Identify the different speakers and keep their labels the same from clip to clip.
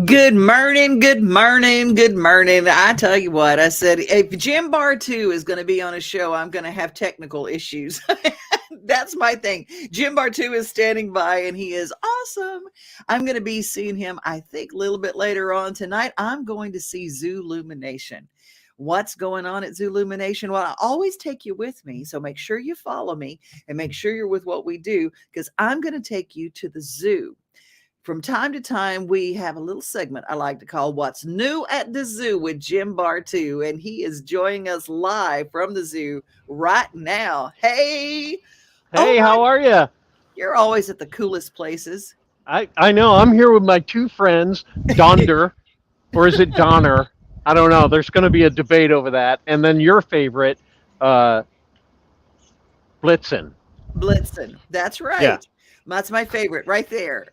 Speaker 1: Good morning, good morning, good morning. I tell you what, I said, if Jim Bartoo is going to be on a show, I'm going to have technical issues. That's my thing. Jim Bartoo is standing by and he is awesome. I'm going to be seeing him, I think, a little bit later on tonight. I'm going to see Zoolumination. What's going on at Zoolumination? Well, I always take you with me. So make sure you follow me and make sure you're with what we do, because I'm going to take you to the zoo. From time to time, we have a little segment I like to call What's New at the Zoo with Jim Bartoo, and he is joining us live from the zoo right now. Hey!
Speaker 2: Hey, how are you?
Speaker 1: You're always at the coolest places.
Speaker 2: I know. I'm here with my two friends, Donder, or is it Donner? I don't know. There's going to be a debate over that. And then your favorite, Blitzen.
Speaker 1: Blitzen. That's right.
Speaker 2: Yeah.
Speaker 1: That's my favorite right there.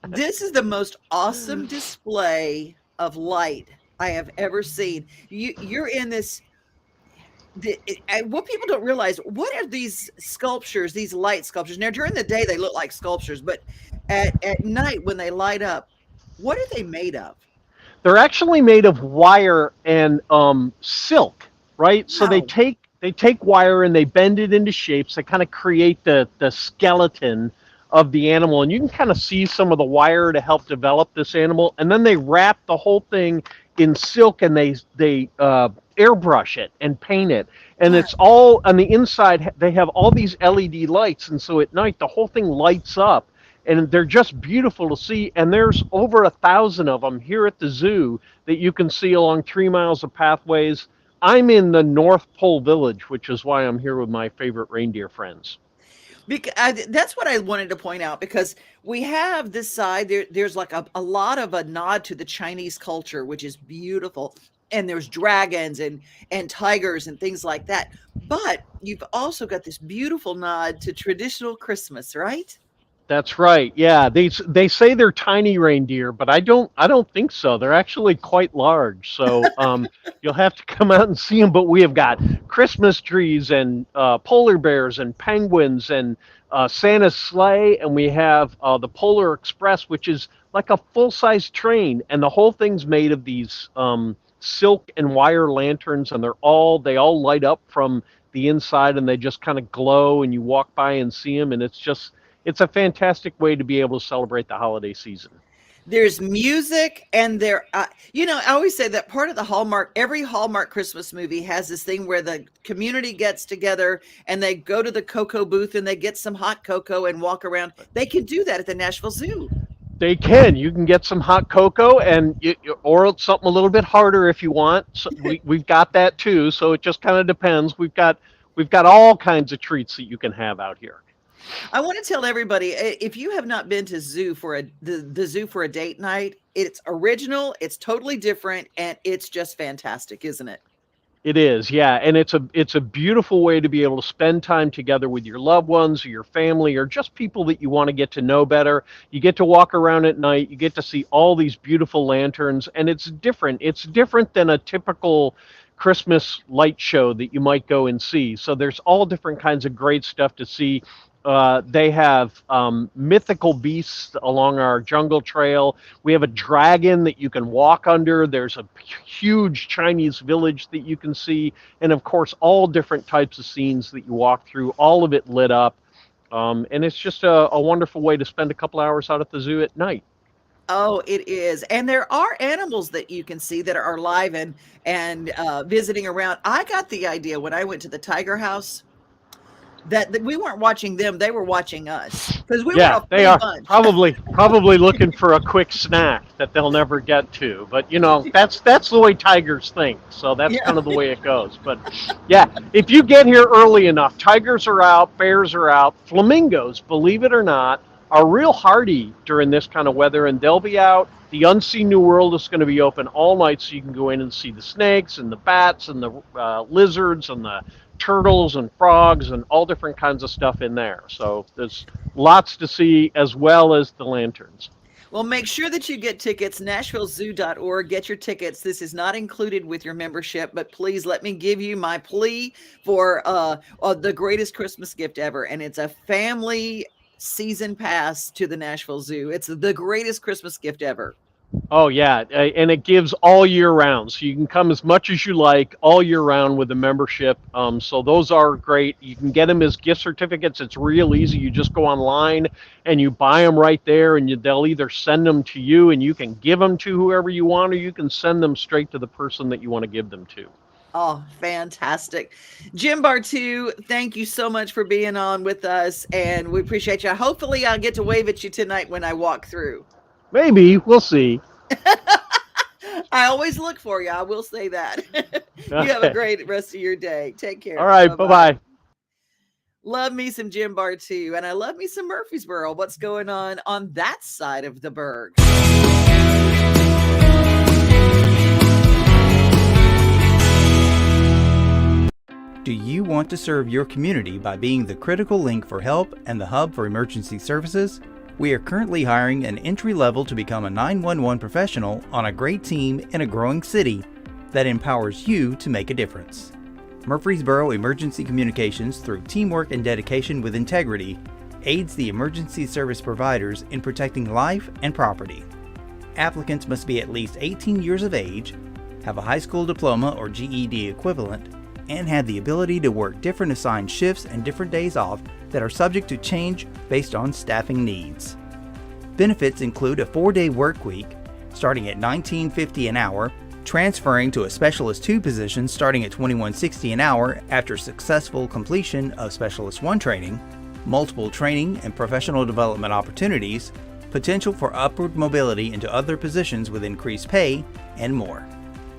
Speaker 1: This is the most awesome display of light I have ever seen. You're in this. What people don't realize, what are these sculptures, these light sculptures? Now, during the day, they look like sculptures, but at night, when they light up, what are they made of?
Speaker 2: They're actually made of wire and silk, right? So they
Speaker 1: Wow.
Speaker 2: take wire and they bend it into shapes. They kind of create the skeleton of the animal, and you can kind of see some of the wire to help develop this animal. And then they wrap the whole thing in silk and they airbrush it and paint it. And it's all on the inside. They have all these LED lights, and so at night the whole thing lights up. And they're just beautiful to see. And there's over 1,000 of them here at the zoo that you can see along 3 miles of pathways. I'm in the North Pole Village, which is why I'm here with my favorite reindeer friends.
Speaker 1: That's what I wanted to point out, because we have this side, there's like a lot of a nod to the Chinese culture, which is beautiful. And there's dragons and tigers and things like that. But you've also got this beautiful nod to traditional Christmas, right?
Speaker 2: That's right. Yeah, they say they're tiny reindeer, but I don't think so. They're actually quite large. So you'll have to come out and see them. But we have got Christmas trees and polar bears and penguins and Santa's sleigh, and we have the Polar Express, which is like a full-size train, and the whole thing's made of these silk and wire lanterns, and they all light up from the inside, and they just kind of glow, and you walk by and see them, and it's a fantastic way to be able to celebrate the holiday season.
Speaker 1: There's music, and I always say that part of the every Hallmark Christmas movie has this thing where the community gets together and they go to the cocoa booth and they get some hot cocoa and walk around. They can do that at the Nashville Zoo.
Speaker 2: They can. You can get some hot cocoa, or something a little bit harder if you want. So we've got that too. So it just kind of depends. We've got all kinds of treats that you can have out here.
Speaker 1: I want to tell everybody, if you have not been to the zoo for a date night, it's original, it's totally different, and it's just fantastic, isn't it?
Speaker 2: It is, yeah, and it's a beautiful way to be able to spend time together with your loved ones or your family or just people that you want to get to know better. You get to walk around at night, you get to see all these beautiful lanterns, and it's different. It's different than a typical Christmas light show that you might go and see. So there's all different kinds of great stuff to see. They have mythical beasts along our jungle trail. We have a dragon that you can walk under. There's a huge Chinese village that you can see. And of course, all different types of scenes that you walk through, all of it lit up. And it's just a wonderful way to spend a couple hours out at the zoo at night.
Speaker 1: Oh, it is. And there are animals that you can see that are alive and visiting around. I got the idea when I went to the tiger house that we weren't watching them, they were watching us because we were
Speaker 2: Yeah,
Speaker 1: a
Speaker 2: they
Speaker 1: free
Speaker 2: are
Speaker 1: bunch.
Speaker 2: probably looking for a quick snack that they'll never get to. But you know, that's the way tigers think. So that's
Speaker 1: Yeah.
Speaker 2: kind of the way it goes. But yeah, if you get here early enough, tigers are out, bears are out, flamingos, believe it or not, are real hardy during this kind of weather, and they'll be out. The Unseen New World is going to be open all night, so you can go in and see the snakes and the bats and the lizards and the turtles and frogs and all different kinds of stuff in there. So there's lots to see, as well as the lanterns.
Speaker 1: Well, make sure that you get tickets, nashvillezoo.org. Get your tickets. This is not included with your membership, but please let me give you my plea for the greatest Christmas gift ever, and it's a family season pass to the Nashville Zoo. It's the greatest Christmas gift ever.
Speaker 2: Oh yeah, and it gives all year round, so you can come as much as you like all year round with a membership. So those are great. You can get them as gift certificates. It's real easy. You just go online and you buy them right there, and they'll either send them to you, and you can give them to whoever you want, or you can send them straight to the person that you want to give them to.
Speaker 1: Oh, fantastic. Jim Bartoo, thank you so much for being on with us, and we appreciate you. Hopefully, I'll get to wave at you tonight when I walk through.
Speaker 2: Maybe, we'll see.
Speaker 1: I always look for you. I will say that. You have a great rest of your day. Take care.
Speaker 2: All right, bye-bye.
Speaker 1: Love me some Jim Bartoo, and I love me some Murfreesboro. What's going on that side of the Berg?
Speaker 3: Do you want to serve your community by being the critical link for help and the hub for emergency services? We are currently hiring an entry level to become a 911 professional on a great team in a growing city that empowers you to make a difference. Murfreesboro Emergency Communications, through teamwork and dedication with integrity, aids the emergency service providers in protecting life and property. Applicants must be at least 18 years of age, have a high school diploma or GED equivalent, and have the ability to work different assigned shifts and different days off that are subject to change based on staffing needs. Benefits include a 4-day work week starting at $19.50 an hour, transferring to a Specialist 2 position starting at $21.60 an hour after successful completion of Specialist 1 training, multiple training and professional development opportunities, potential for upward mobility into other positions with increased pay, and more.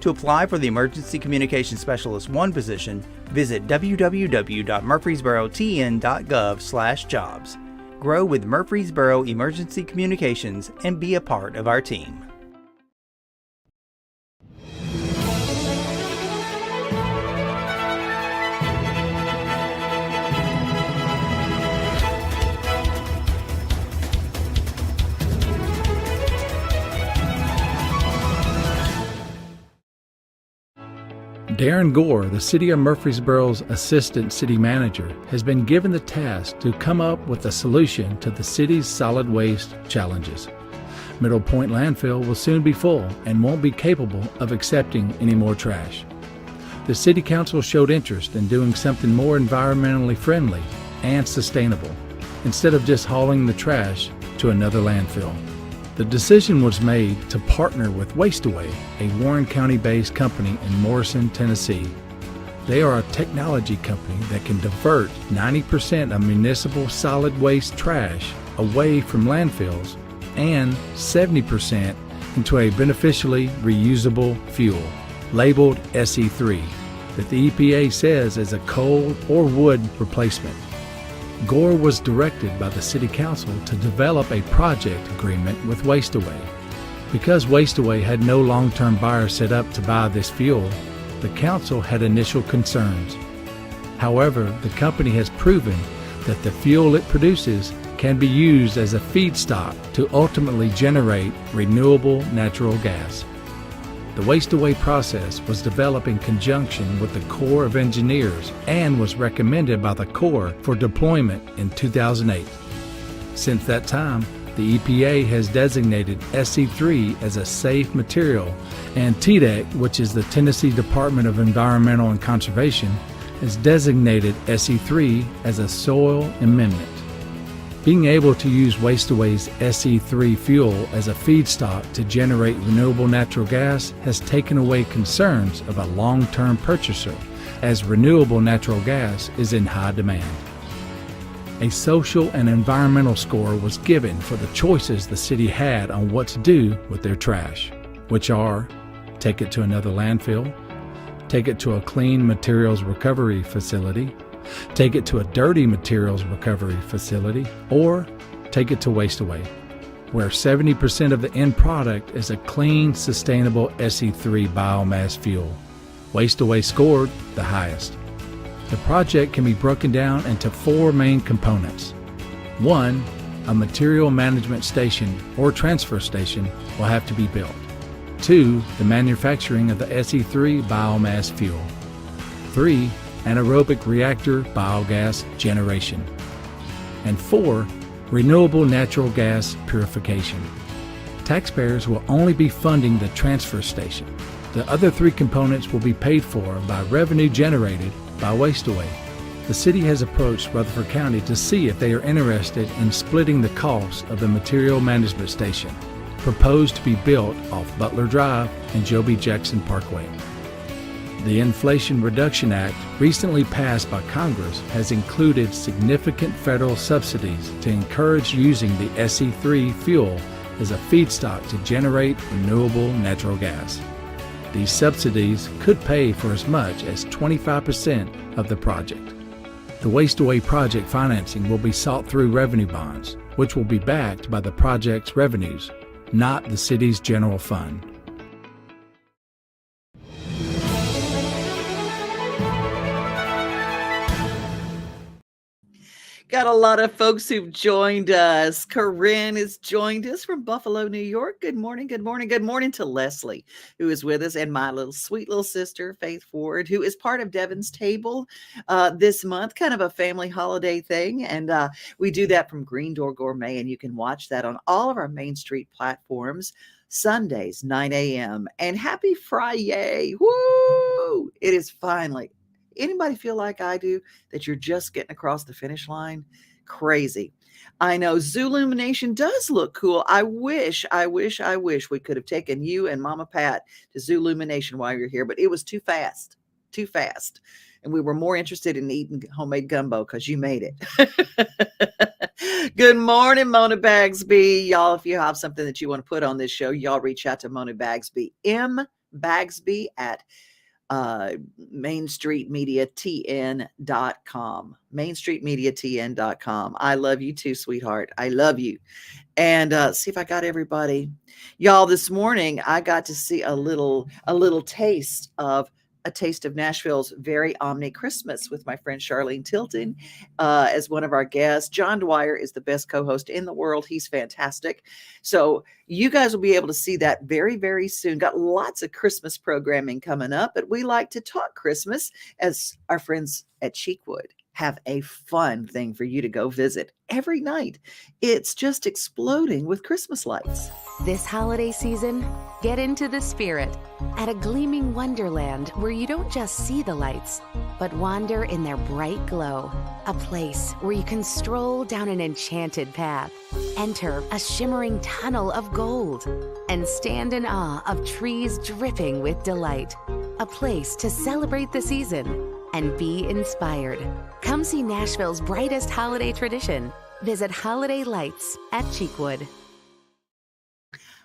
Speaker 3: To apply for the Emergency Communications Specialist 1 position, visit www.murfreesborotn.gov/jobs. Grow with Murfreesboro Emergency Communications and be a part of our team.
Speaker 4: Darren Gore, the City of Murfreesboro's Assistant City Manager, has been given the task to come up with a solution to the city's solid waste challenges. Middle Point Landfill will soon be full and won't be capable of accepting any more trash. The City Council showed interest in doing something more environmentally friendly and sustainable, instead of just hauling the trash to another landfill. The decision was made to partner with Waste-Away, a Warren County-based company in Morrison, Tennessee. They are a technology company that can divert 90% of municipal solid waste trash away from landfills and 70% into a beneficially reusable fuel, labeled SE3, that the EPA says is a coal or wood replacement. Gore was directed by the City Council to develop a project agreement with Waste-Away. Because Waste-Away had no long-term buyer set up to buy this fuel, the Council had initial concerns. However, the company has proven that the fuel it produces can be used as a feedstock to ultimately generate renewable natural gas. The Waste Away process was developed in conjunction with the Corps of Engineers and was recommended by the Corps for deployment in 2008. Since that time, the EPA has designated SC3 as a safe material, and TDEC, which is the Tennessee Department of Environmental and Conservation, has designated SC3 as a soil amendment. Being able to use Waste Away's SC3 fuel as a feedstock to generate renewable natural gas has taken away concerns of a long-term purchaser, as renewable natural gas is in high demand. A social and environmental score was given for the choices the city had on what to do with their trash, which are take it to another landfill, take it to a clean materials recovery facility, take it to a dirty materials recovery facility, or take it to Waste Away, where 70% of the end product is a clean, sustainable SE3 biomass fuel. Waste Away scored the highest. The project can be broken down into 4 main components. 1, a material management station or transfer station will have to be built. 2, the manufacturing of the SE3 biomass fuel. 3, anaerobic reactor biogas generation. And 4, renewable natural gas purification. Taxpayers will only be funding the transfer station. The other 3 components will be paid for by revenue generated by Waste Away. The city has approached Rutherford County to see if they are interested in splitting the cost of the material management station, proposed to be built off Butler Drive and Joe B. Jackson Parkway. The Inflation Reduction Act, recently passed by Congress, has included significant federal subsidies to encourage using the SE3 fuel as a feedstock to generate renewable natural gas. These subsidies could pay for as much as 25% of the project. The Waste Away project financing will be sought through revenue bonds, which will be backed by the project's revenues, not the city's general fund.
Speaker 1: Got a lot of folks who've joined us. Corinne has joined us from Buffalo, New York. Good morning, good morning, good morning to Leslie, who is with us, and my little sweet little sister, Faith Ford, who is part of Devin's Table this month, kind of a family holiday thing. And we do that from Green Door Gourmet, and you can watch that on all of our Main Street platforms, Sundays, 9 a.m. And happy FriYAY. Woo! It is finally. Anybody feel like I do that you're just getting across the finish line? Crazy. I know Zoolumination does look cool. I wish we could have taken you and Mama Pat to Zoolumination while you're here, but it was too fast. And we were more interested in eating homemade gumbo because you made it. Good morning, Mona Bagsby. Y'all, if you have something that you want to put on this show, y'all reach out to Mona Bagsby, mbagsby at mainstreetmediatn.com. mainstreetmediatn.com. I love you too, sweetheart. I love you. And see if I got everybody. Y'all, this morning I got to see a little taste of Nashville's very Omni Christmas with my friend Charlene Tilton as one of our guests. John Dwyer is the best co-host in the world. He's fantastic. So you guys will be able to see that very, very soon. Got lots of Christmas programming coming up, but we like to talk Christmas as our friends at Cheekwood have a fun thing for you to go visit every night. It's just exploding with Christmas lights.
Speaker 5: This holiday season, get into the spirit at a gleaming wonderland where you don't just see the lights, but wander in their bright glow. A place where you can stroll down an enchanted path, enter a shimmering tunnel of gold, and stand in awe of trees dripping with delight. A place to celebrate the season and be inspired. Come see Nashville's brightest holiday tradition. Visit Holiday Lights at Cheekwood.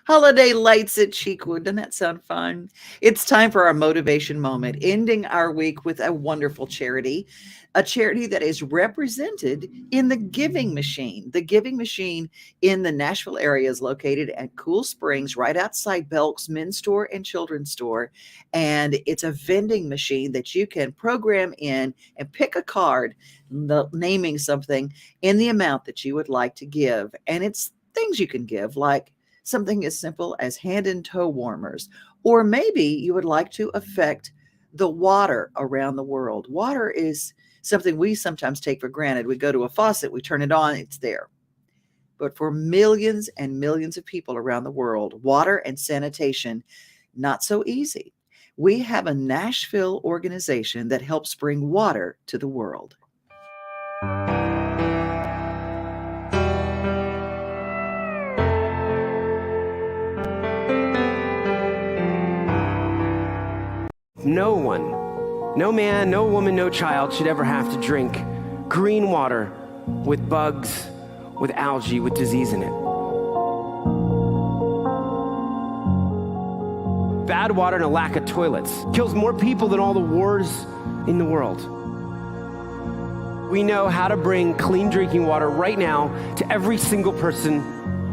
Speaker 1: Holiday Lights at Cheekwood. Doesn't that sound fun? It's time for our motivation moment, ending our week with a wonderful charity, a charity that is represented in the Giving Machine. The Giving Machine in the Nashville area is located at Cool Springs, right outside Belk's Men's Store and Children's Store. And it's a vending machine that you can program in and pick a card, naming something in the amount that you would like to give. And it's things you can give, like something as simple as hand and toe warmers. Or maybe you would like to affect the water around the world. Water is something we sometimes take for granted. We go to a faucet, we turn it on, it's there. But for millions and millions of people around the world, water and sanitation, not so easy. We have a Nashville organization that helps bring water to the world.
Speaker 6: No one, no man, no woman, no child should ever have to drink green water with bugs, with algae, with disease in it. Bad water and a lack of toilets kills more people than all the wars in the world. We know how to bring clean drinking water right now to every single person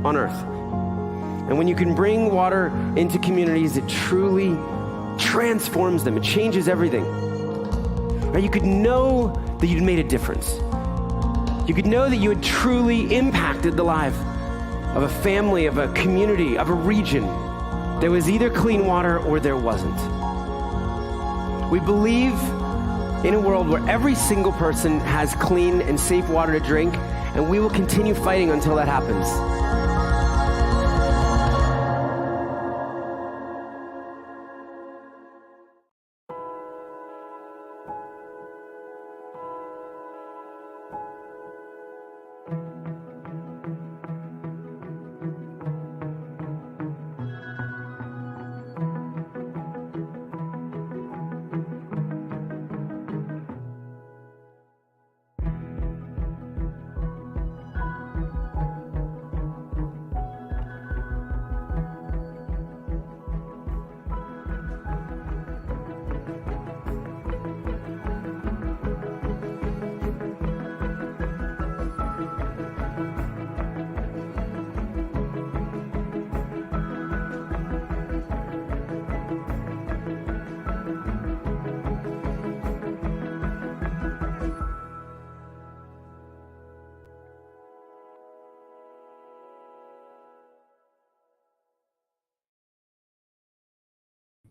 Speaker 6: on earth. And when you can bring water into communities, it truly transforms them. It changes everything. Right? You could know that you'd made a difference. You could know that you had truly impacted the life of a family, of a community, of a region. There was either clean water or there wasn't. We believe in a world where every single person has clean and safe water to drink, and we will continue fighting until that happens.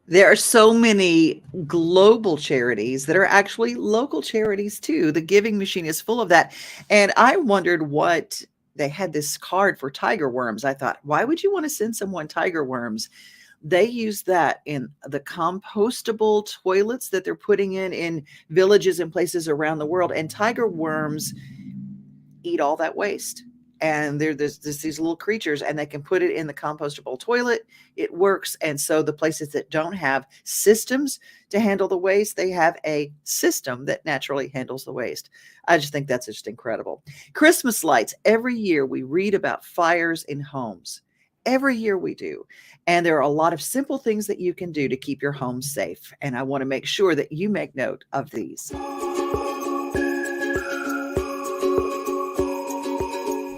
Speaker 1: There are so many global charities that are actually local charities too. The Giving Machine is full of that. And I wondered what they had this card for tiger worms. I thought, why would you want to send someone tiger worms? They use that in the compostable toilets that they're putting in villages and places around the world. And tiger worms eat all that waste. And there's these little creatures, and they can put it in the compostable toilet. It works. And so the places that don't have systems to handle the waste, they have a system that naturally handles the waste. I just think that's just incredible. Christmas lights. Every year we read about fires in homes. Every year we do. And there are a lot of simple things that you can do to keep your home safe. And I want to make sure that you make note of these.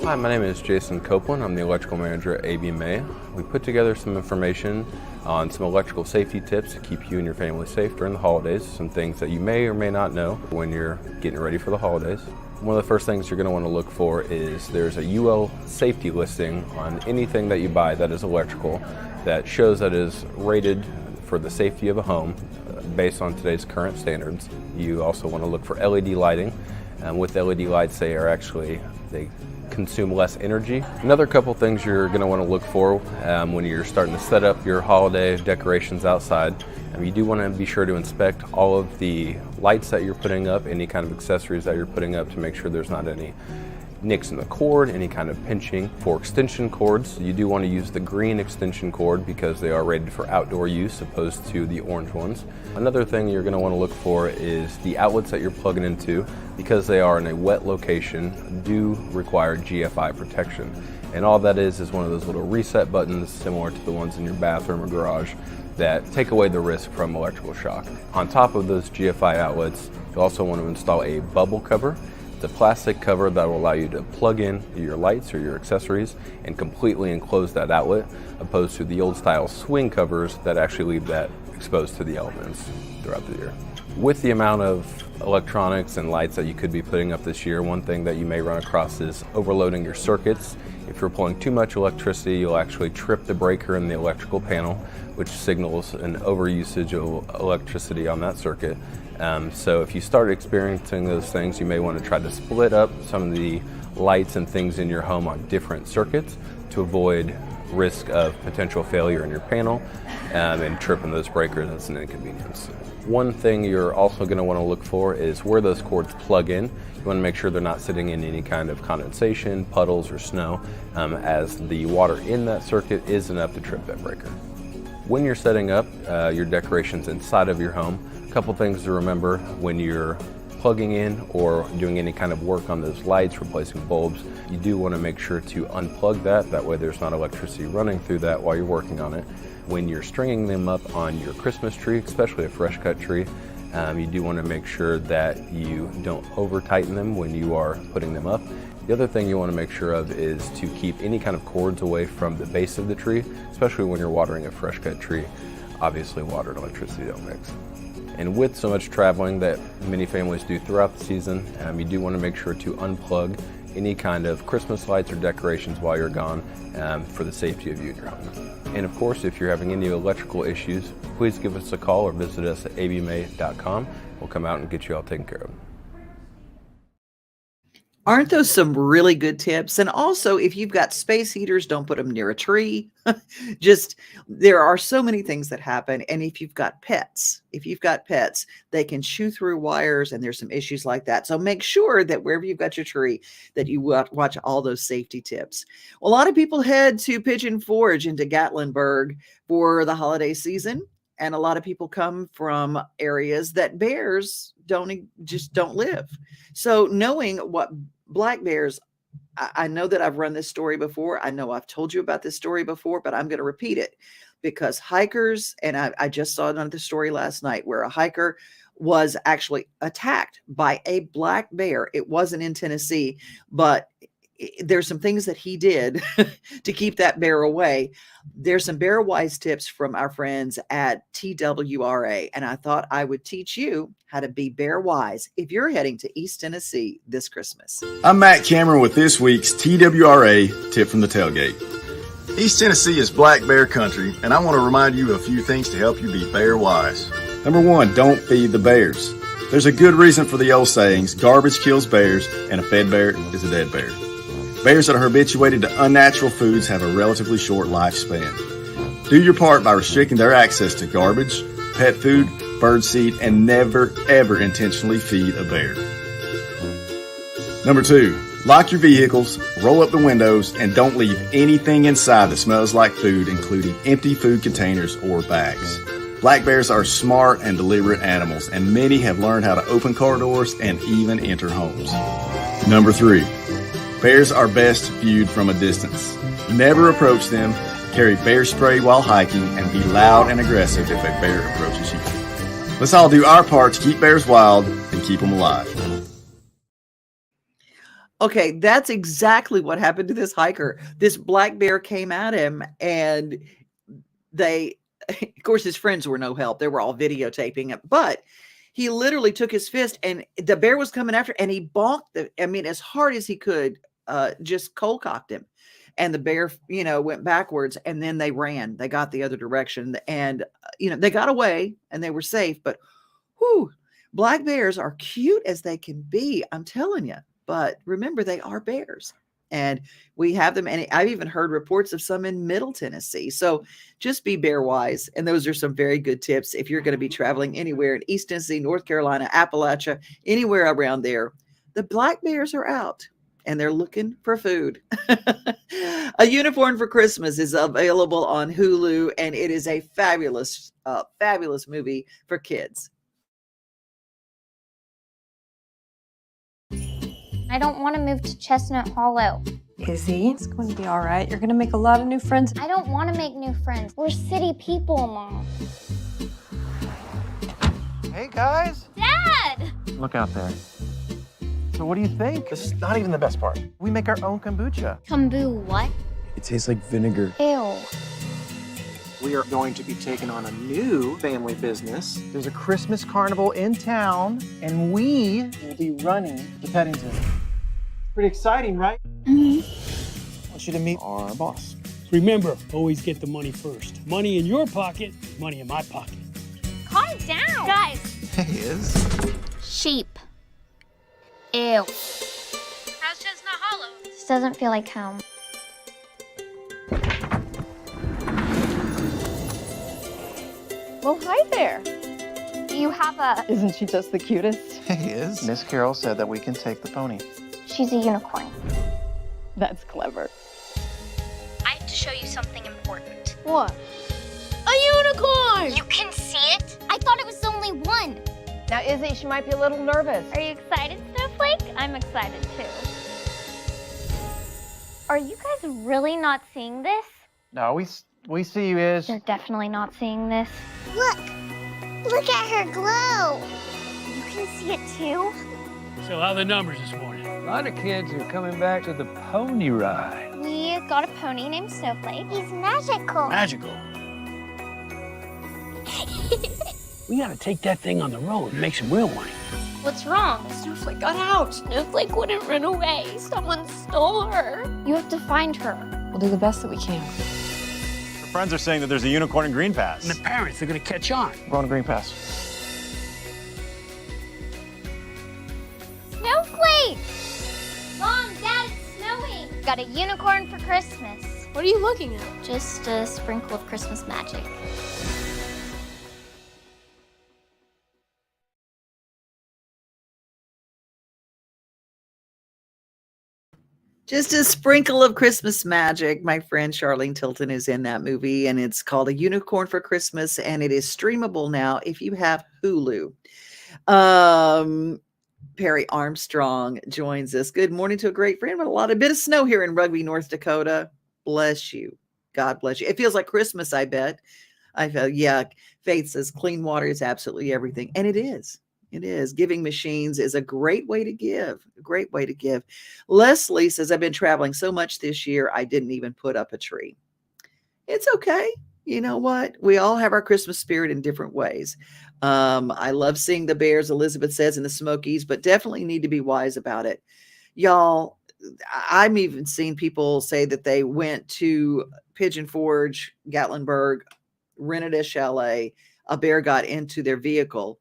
Speaker 7: Hi, my name is Jason Copeland. I'm the electrical manager at ABMA. We put together some information on some electrical safety tips to keep you and your family safe during the holidays, some things that you may or may not know when you're getting ready for the holidays. One of the first things you're going to want to look for is there's a UL safety listing on anything that you buy that is electrical that shows that it is rated for the safety of a home based on today's current standards. You also want to look for LED lighting. With LED lights, they consume less energy. Another couple things you're going to want to look for when you're starting to set up your holiday decorations outside. You do want to be sure to inspect all of the lights that you're putting up, any kind of accessories that you're putting up, to make sure there's not any nicks in the cord, any kind of pinching. For extension cords, you do want to use the green extension cord because they are rated for outdoor use opposed to the orange ones. Another thing you're going to want to look for is the outlets that you're plugging into, because they are in a wet location, do require GFI protection. And all that is one of those little reset buttons similar to the ones in your bathroom or garage that take away the risk from electrical shock. On top of those GFI outlets, you also want to install a bubble cover. It's a plastic cover that will allow you to plug in your lights or your accessories and completely enclose that outlet, opposed to the old style swing covers that actually leave that exposed to the elements throughout the year. With the amount of electronics and lights that you could be putting up this year, one thing that you may run across is overloading your circuits. If you're pulling too much electricity, you'll actually trip the breaker in the electrical panel, which signals an overusage of electricity on that circuit. So if you start experiencing those things, you may want to try to split up some of the lights and things in your home on different circuits to avoid risk of potential failure in your panel and tripping those breakers. That's an inconvenience. One thing you're also going to want to look for is where those cords plug in. You want to make sure they're not sitting in any kind of condensation, puddles, or snow, as the water in that circuit is enough to trip that breaker. When you're setting up your decorations inside of your home, a couple things to remember when you're plugging in or doing any kind of work on those lights, replacing bulbs, you do want to make sure to unplug that. That way there's not electricity running through that while you're working on it. When you're stringing them up on your Christmas tree, especially a fresh cut tree, you do want to make sure that you don't over tighten them when you are putting them up. The other thing you want to make sure of is to keep any kind of cords away from the base of the tree, especially when you're watering a fresh cut tree. Obviously water and electricity don't mix. And with so much traveling that many families do throughout the season, you do want to make sure to unplug any kind of Christmas lights or decorations while you're gone for the safety of you and your home. And of course, if you're having any electrical issues, please give us a call or visit us at abmay.com. We'll come out and get you all taken care of.
Speaker 1: Aren't those some really good tips? And also, if you've got space heaters, don't put them near a tree. Just, there are so many things that happen. And if you've got pets, they can chew through wires, and there's some issues like that. So make sure that wherever you've got your tree, that you watch all those safety tips. Well, a lot of people head to Pigeon Forge into Gatlinburg for the holiday season. And a lot of people come from areas that bears don't live. So knowing what black bears, I know that I've run this story before. I know I've told you about this story before, but I'm going to repeat it because hikers, and I just saw another story last night where a hiker was actually attacked by a black bear. It wasn't in Tennessee, but there's some things that he did to keep that bear away. There's some bear wise tips from our friends at TWRA, and I thought I would teach you how to be bear wise if you're heading to East Tennessee this Christmas.
Speaker 8: I'm Matt Cameron with this week's TWRA tip from the tailgate. East Tennessee is black bear country, and I want to remind you of a few things to help you be bear wise. Number one, don't feed the bears. There's a good reason for the old sayings, garbage kills bears, and a fed bear is a dead bear. Bears that are habituated to unnatural foods have a relatively short lifespan. Do your part by restricting their access to garbage, pet food, bird seed, and never, ever intentionally feed a bear. Number two, lock your vehicles, roll up the windows, and don't leave anything inside that smells like food, including empty food containers or bags. Black bears are smart and deliberate animals, and many have learned how to open car doors and even enter homes. Number three, bears are best viewed from a distance. Never approach them, carry bear spray while hiking, and be loud and aggressive if a bear approaches you. Let's all do our part to keep bears wild and keep them alive.
Speaker 1: Okay, that's exactly what happened to this hiker. This black bear came at him, and of course, his friends were no help. They were all videotaping it, but he literally took his fist, and the bear was coming after, and he bonked as hard as he could. Just cold cocked him, and the bear, went backwards, and then they ran. They got the other direction, and they got away, and they were safe. But black bears are cute as they can be, I'm telling you. But remember, they are bears, and we have them. And I've even heard reports of some in Middle Tennessee. So just be bear wise. And those are some very good tips if you're going to be traveling anywhere in East Tennessee, North Carolina, Appalachia, anywhere around there. The black bears are out, and they're looking for food. A Unicorn for Christmas is available on Hulu, and it is a fabulous, fabulous movie for kids.
Speaker 9: I don't want to move to Chestnut Hollow.
Speaker 10: Izzy, it's going to be all right. You're going to make a lot of new friends.
Speaker 9: I don't want to make new friends. We're city people, Mom.
Speaker 11: Hey, guys.
Speaker 9: Dad!
Speaker 11: Look out there. So what do you think? This is not even the best part. We make our own kombucha.
Speaker 9: Kombu what?
Speaker 12: It tastes like vinegar.
Speaker 9: Ew.
Speaker 11: We are going to be taking on a new family business. There's a Christmas carnival in town, and we will be running the petting zoo. Pretty exciting, right?
Speaker 9: Mm-hmm.
Speaker 12: wants you to meet our boss.
Speaker 13: Remember, always get the money first. Money in your pocket, money in my pocket.
Speaker 9: Calm down. Guys.
Speaker 12: He is.
Speaker 9: Sheep. Ew.
Speaker 10: How's Chestnut Hollow?
Speaker 9: This doesn't feel like home.
Speaker 10: Well, hi there.
Speaker 9: Do you have a...
Speaker 10: Isn't she just the cutest?
Speaker 12: He is. Miss Carol said that we can take the pony.
Speaker 9: She's a unicorn.
Speaker 10: That's clever.
Speaker 9: I have to show you something important.
Speaker 10: What? A unicorn!
Speaker 9: You can see it? I thought it was only one.
Speaker 10: Now, Izzy, she might be a little nervous.
Speaker 9: Are you excited, Snowflake? I'm excited too. Are you guys really not seeing this?
Speaker 11: No, we see you, Iz.
Speaker 9: You're definitely not seeing this. Look! Look at her glow! You can see it too?
Speaker 13: So how are the numbers this morning?
Speaker 14: A lot of kids are coming back to the pony ride.
Speaker 9: We got a pony named Snowflake. He's magical.
Speaker 13: Magical. We gotta take that thing on the road and make some real money.
Speaker 9: What's wrong?
Speaker 10: Snowflake got out.
Speaker 9: Snowflake wouldn't run away. Someone stole her. You have to find her.
Speaker 10: We'll do the best that we can.
Speaker 15: Her friends are saying that there's a unicorn in Green Pass.
Speaker 13: And the parents are gonna catch on.
Speaker 11: We're on Green Pass.
Speaker 9: Snowflake! Mom, Dad, it's snowing. Got a unicorn for Christmas.
Speaker 10: What are you looking at?
Speaker 9: Just a sprinkle of Christmas magic.
Speaker 1: Just a sprinkle of Christmas magic. My friend Charlene Tilton is in that movie, and it's called A Unicorn for Christmas, and it is streamable now if you have Hulu. Perry Armstrong joins us. Good morning to a great friend with a bit of snow here in Rugby, North Dakota. Bless you. God bless you. It feels like Christmas, I bet. I felt, yeah, Faith says clean water is absolutely everything. And it is. It is. Giving machines is a great way to give. A great way to give. Leslie says, I've been traveling so much this year, I didn't even put up a tree. It's okay. You know what? We all have our Christmas spirit in different ways. I love seeing the bears, Elizabeth says, in the Smokies, but definitely need to be wise about it. Y'all, I'm even seeing people say that they went to Pigeon Forge, Gatlinburg, rented a chalet. A bear got into their vehicle,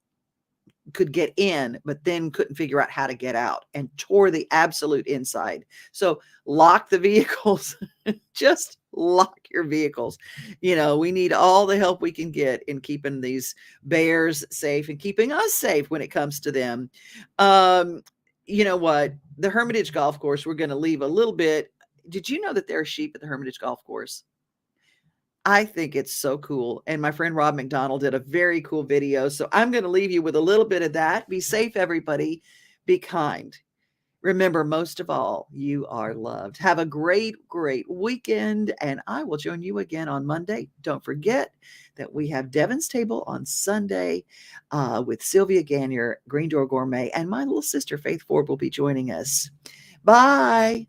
Speaker 1: could get in, but then couldn't figure out how to get out and tore the absolute inside. So lock the vehicles. Just lock your vehicles. You know, we need all the help we can get in keeping these bears safe and keeping us safe when it comes to them. You know what? The Hermitage Golf Course, we're going to leave a little bit. Did you know that there are sheep at the Hermitage Golf Course? I think it's so cool. And my friend Rob McDonald did a very cool video. So I'm going to leave you with a little bit of that. Be safe, everybody. Be kind. Remember, most of all, you are loved. Have a great, great weekend. And I will join you again on Monday. Don't forget that we have Devin's Table on Sunday with Sylvia Gagnier, Green Door Gourmet, and my little sister, Faith Ford, will be joining us. Bye.